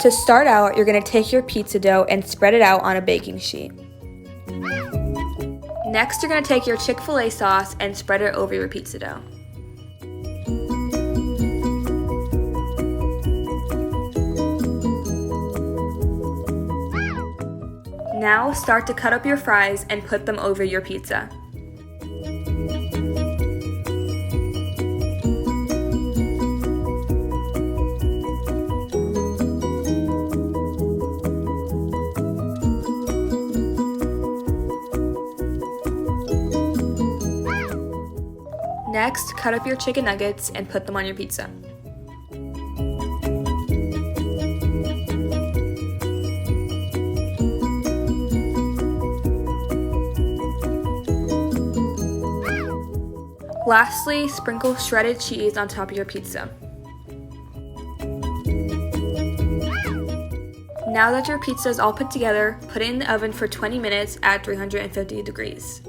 To start out, you're going to take your pizza dough and spread it out on a baking sheet. Next, you're going to take your Chick-Fil-A sauce and spread it over your pizza dough. Now start to cut up your fries and put them over your pizza. Next, cut up your chicken nuggets and put them on your pizza. Lastly, sprinkle shredded cheese on top of your pizza. Now that your pizza is all put together, put it in the oven for 20 minutes at 350 degrees.